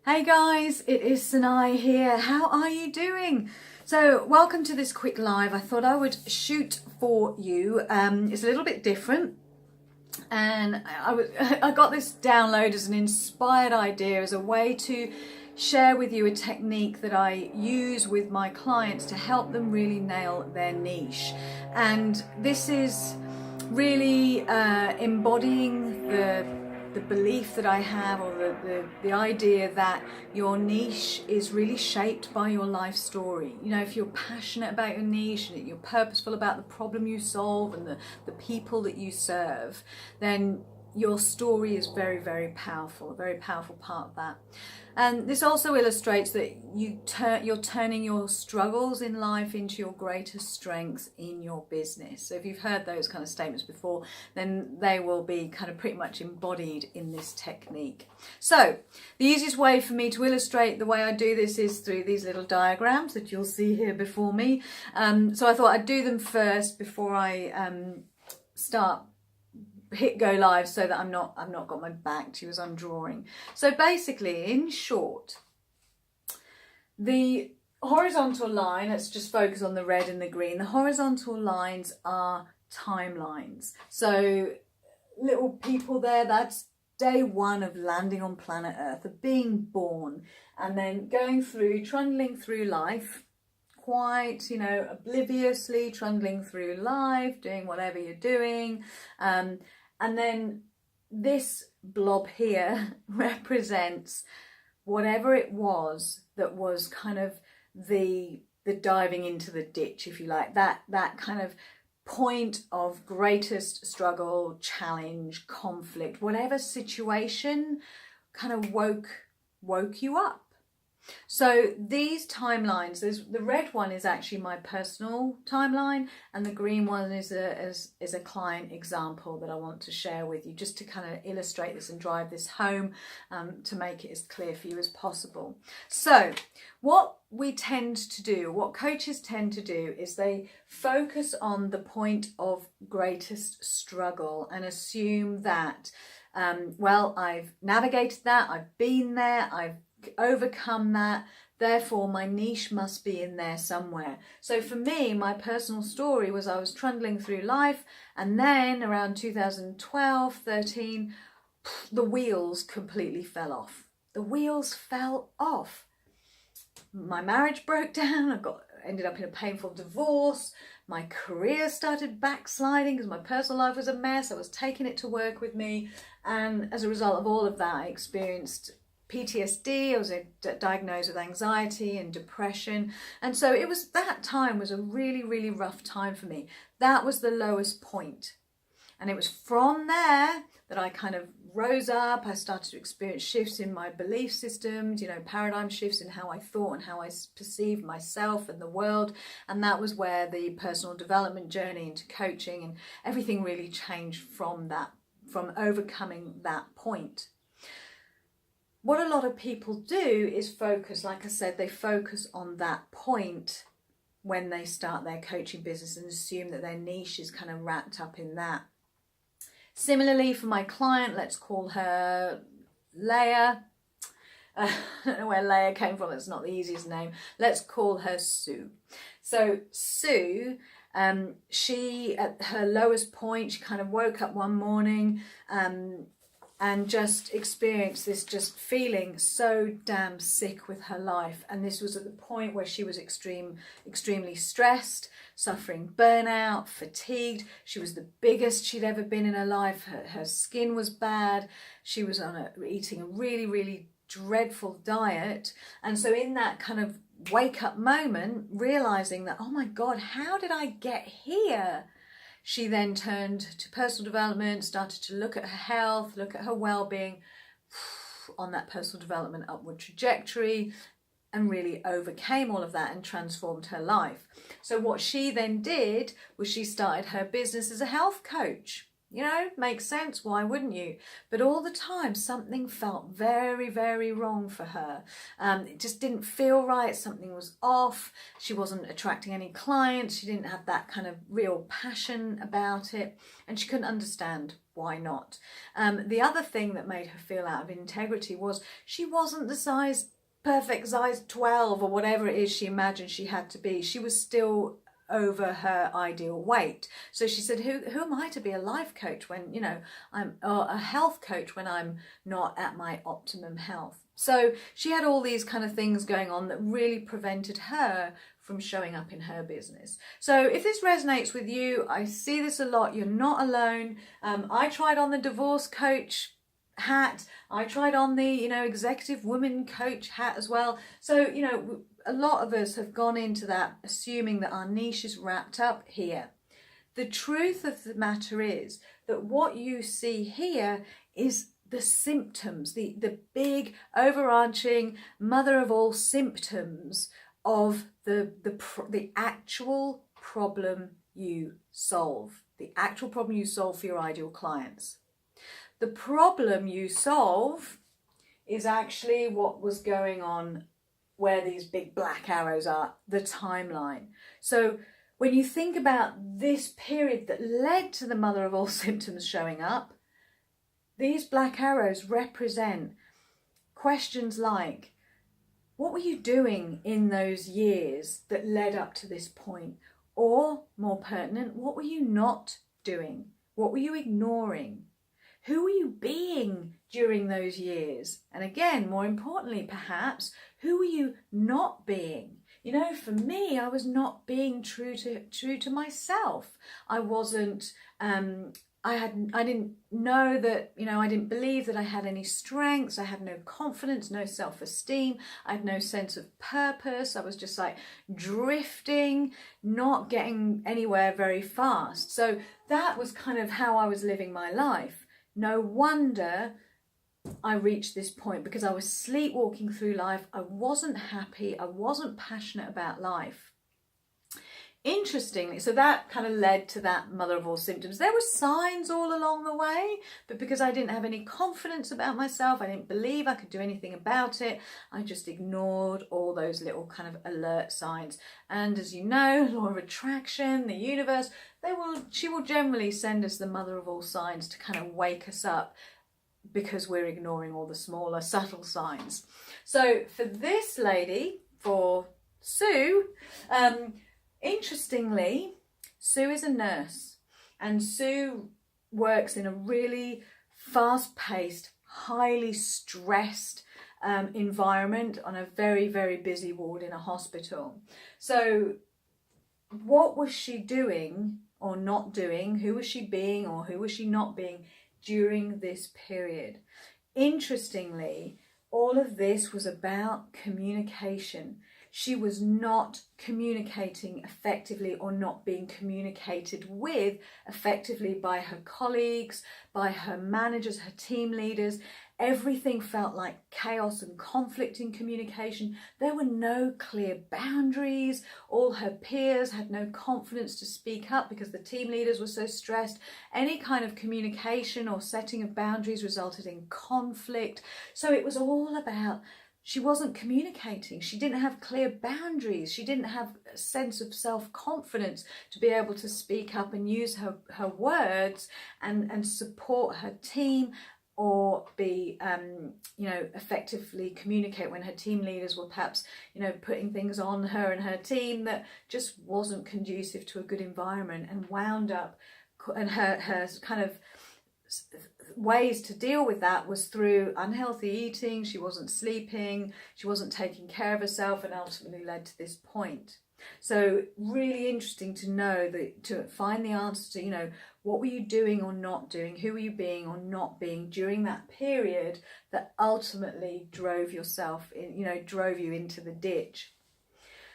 Hey guys, it is Sanai here. How are you doing? So welcome to this quick live. I thought I would shoot for you. It's a little bit different, and I got this download as an inspired idea, as a way to share with you a technique that I use with my clients to help them really nail their niche. And this is really embodying the belief that I have, or the idea that your niche is really shaped by your life story. You know, if you're passionate about your niche and you're purposeful about the problem you solve and the people that you serve, then your story is very, very powerful, a very powerful part of that. And this also illustrates that you're turning your struggles in life into your greatest strengths in your business. So if you've heard those kind of statements before, then they will be kind of pretty much embodied in this technique. So the easiest way for me to illustrate the way I do this is through these little diagrams that you'll see here before me. So I thought I'd do them first before I hit go live, so that I've not got my back to you as I'm drawing. So basically, in short, the horizontal line, let's just focus on the red and the green. The horizontal lines are timelines. So little people there, that's day one of landing on planet Earth, of being born, and then going through, trundling through life, quite, obliviously trundling through life, doing whatever you're doing. And then this blob here represents whatever it was that was kind of the diving into the ditch, if you like, that kind of point of greatest struggle, challenge, conflict, whatever situation kind of woke you up. So these timelines, the red one is actually my personal timeline, and the green one is a client example that I want to share with you, just to kind of illustrate this and drive this home, to make it as clear for you as possible. So what we tend to do, what coaches tend to do, is they focus on the point of greatest struggle and assume that, well, I've navigated that, I've been there, I've overcome that, therefore my niche must be in there somewhere. So for me, my personal story was I was trundling through life, and then around 2012, 13, the wheels completely fell off. The wheels fell off. My marriage broke down. Ended up in a painful divorce. My career started backsliding because my personal life was a mess. I was taking it to work with me, and as a result of all of that, I experienced PTSD. I was diagnosed with anxiety and depression, and so that time was a really, really rough time for me. That was the lowest point, and it was from there that I kind of rose up. I started to experience shifts in my belief systems, paradigm shifts in how I thought and how I perceived myself and the world, and that was where the personal development journey into coaching and everything really changed from overcoming that point. What a lot of people do is focus, like I said, they focus on that point when they start their coaching business and assume that their niche is kind of wrapped up in that. Similarly, for my client, let's call her Leah. I don't know where Leah came from, it's not the easiest name. Let's call her Sue. So Sue, she, at her lowest point, she kind of woke up one morning, and just experienced this just feeling so damn sick with her life. And this was at the point where she was extremely stressed, suffering burnout, fatigued. She was the biggest she'd ever been in her life. Her skin was bad. She was eating a really, really dreadful diet. And so in that kind of wake up moment, realizing that, oh my God, how did I get here? She then turned to personal development, started to look at her health, look at her well-being, on that personal development upward trajectory, and really overcame all of that and transformed her life. So what she then did was she started her business as a health coach. Makes sense. Why wouldn't you? But all the time, something felt very, very wrong for her. It just didn't feel right. Something was off. She wasn't attracting any clients. She didn't have that kind of real passion about it. And she couldn't understand why not? The other thing that made her feel out of integrity was she wasn't the perfect size 12 or whatever it is she imagined she had to be. She was still over her ideal weight. So she said, who am I to be a life coach when, you know, I'm a health coach when I'm not at my optimum health? So she had all these kind of things going on that really prevented her from showing up in her business. So if this resonates with you, I see this a lot, you're not alone. I tried on the divorce coach hat. I tried on the, you know, executive woman coach hat as well. So, you know, a lot of us have gone into that assuming that our niche is wrapped up here. The truth of the matter is that what you see here is the symptoms, the big overarching mother of all symptoms of the actual problem you solve, the actual problem you solve for your ideal clients. The problem you solve is actually what was going on where these big black arrows are, the timeline. So when you think about this period that led to the mother of all symptoms showing up, these black arrows represent questions like, what were you doing in those years that led up to this point? Or, more pertinent, what were you not doing? What were you ignoring? Who were you being during those years? And again, more importantly, perhaps, who were you not being? You know, for me, I was not being true to myself. I wasn't, I didn't know that, you know, I didn't believe that I had any strengths. I had no confidence, no self-esteem. I had no sense of purpose. I was just like drifting, not getting anywhere very fast. So that was kind of how I was living my life. No wonder I reached this point, because I was sleepwalking through life. I wasn't happy. I wasn't passionate about life. Interestingly, so that kind of led to that mother of all symptoms. There were signs all along the way, but because I didn't have any confidence about myself, I didn't believe I could do anything about it, I just ignored all those little kind of alert signs. And as you know, law of attraction, the universe, she will generally send us the mother of all signs to kind of wake us up, because we're ignoring all the smaller, subtle signs. So for this lady, for Sue, interestingly, Sue is a nurse, and Sue works in a really fast-paced, highly stressed environment on a very, very busy ward in a hospital. So what was she doing or not doing? Who was she being or who was she not being during this period? Interestingly, all of this was about communication. She was not communicating effectively, or not being communicated with effectively, by her colleagues, by her managers, her team leaders. Everything felt like chaos and conflict in communication. There were no clear boundaries. All her peers had no confidence to speak up because the team leaders were so stressed. Any kind of communication or setting of boundaries resulted in conflict. So it was all about, she wasn't communicating. She didn't have clear boundaries. She didn't have a sense of self-confidence to be able to speak up and use her words and support her team, or be, effectively communicate when her team leaders were perhaps, putting things on her and her team that just wasn't conducive to a good environment, and wound up, and her kind of ways to deal with that was through unhealthy eating. She wasn't sleeping, she wasn't taking care of herself, and ultimately led to this point. So really interesting to know that, to find the answer to, what were you doing or not doing? Who were you being or not being during that period that ultimately drove yourself in, drove you into the ditch?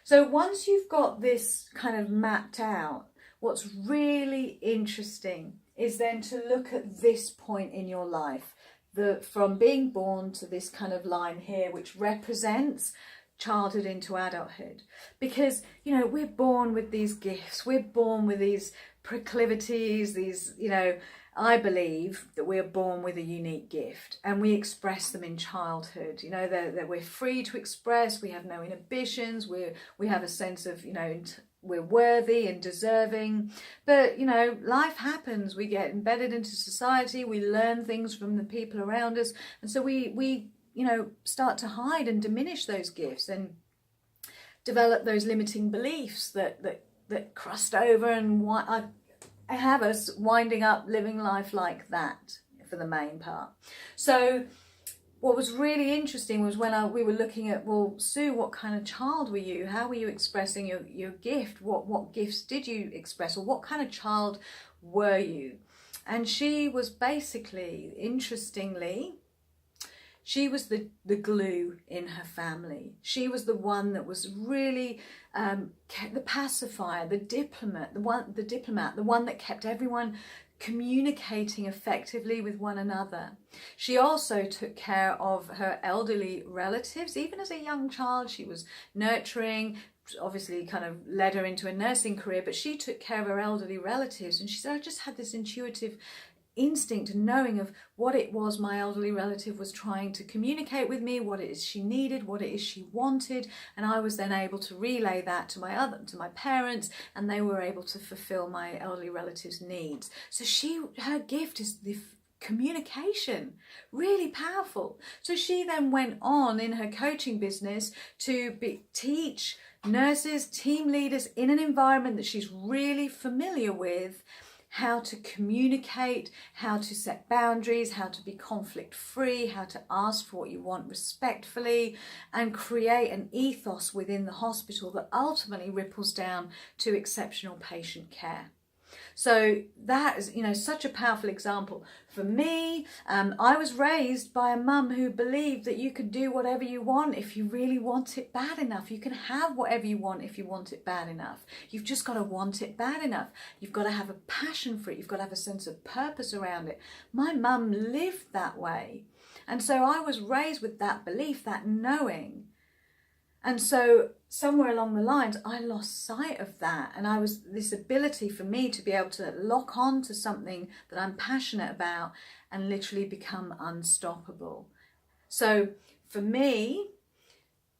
So once you've got this kind of mapped out, what's really interesting is then to look at this point in your life, from being born to this kind of line here, which represents childhood into adulthood. Because, we're born with these gifts, we're born with these proclivities, these, I believe that we are born with a unique gift and we express them in childhood. You know, that we're free to express, we have no inhibitions, we have a sense of, you know, we're worthy and deserving. But, you know, life happens, we get embedded into society, we learn things from the people around us, and so we you know, start to hide and diminish those gifts and develop those limiting beliefs that crust over and I have us winding up living life like that for the main part. So what was really interesting was when we were looking at, well, Sue, what kind of child were you? How were you expressing your gift? What gifts did you express? Or what kind of child were you? And she was basically, interestingly, she was the glue in her family. She was the one that was really the pacifier, the diplomat, the one that kept everyone communicating effectively with one another. She also took care of her elderly relatives. Even as a young child, she was nurturing, obviously kind of led her into a nursing career, but she took care of her elderly relatives. And she said, I just had this intuitive instinct and knowing of what it was my elderly relative was trying to communicate with me, what it is she needed, what it is she wanted, and I was then able to relay that to my parents, and they were able to fulfill my elderly relative's needs. So her gift is the communication, really powerful. So she then went on in her coaching business to teach nurses, team leaders in an environment that she's really familiar with, how to communicate, how to set boundaries, how to be conflict free, how to ask for what you want respectfully, and create an ethos within the hospital that ultimately ripples down to exceptional patient care. So that is, you know, such a powerful example. For me, I was raised by a mum who believed that you could do whatever you want if you really want it bad enough. You can have whatever you want if you want it bad enough. You've just got to want it bad enough. You've got to have a passion for it. You've got to have a sense of purpose around it. My mum lived that way. And so I was raised with that belief, that knowing. And so somewhere along the lines, I lost sight of that. And this ability for me to be able to lock on to something that I'm passionate about and literally become unstoppable. So for me,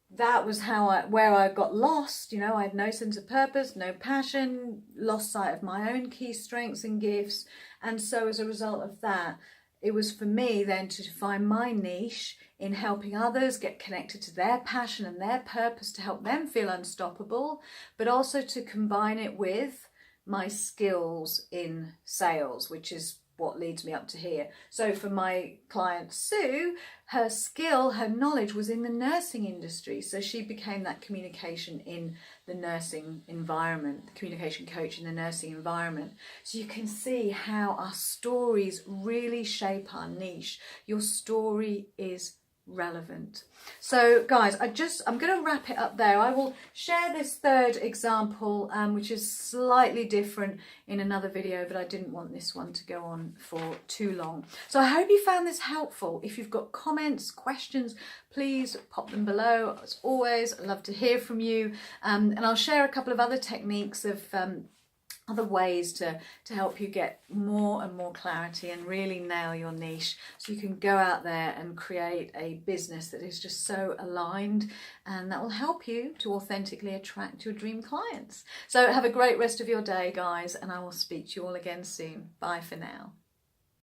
that was where I got lost. You know, I had no sense of purpose, no passion, lost sight of my own key strengths and gifts. And so as a result of that, it was for me then to find my niche in helping others get connected to their passion and their purpose to help them feel unstoppable, but also to combine it with my skills in sales, which is what leads me up to here. So for my client Sue, her skill, her knowledge was in the nursing industry. So she became that communication in the nursing environment, the communication coach in the nursing environment. So you can see how our stories really shape our niche. Your story is relevant. So guys, I'm going to wrap it up there. I will share this third example, which is slightly different, in another video, but I didn't want this one to go on for too long. So I hope you found this helpful. If you've got comments, questions, please pop them below. As always, I love to hear from you, and I'll share a couple of other techniques of other ways to help you get more and more clarity and really nail your niche, so you can go out there and create a business that is just so aligned, and that will help you to authentically attract your dream clients. So have a great rest of your day, guys, and I will speak to you all again soon. Bye for now.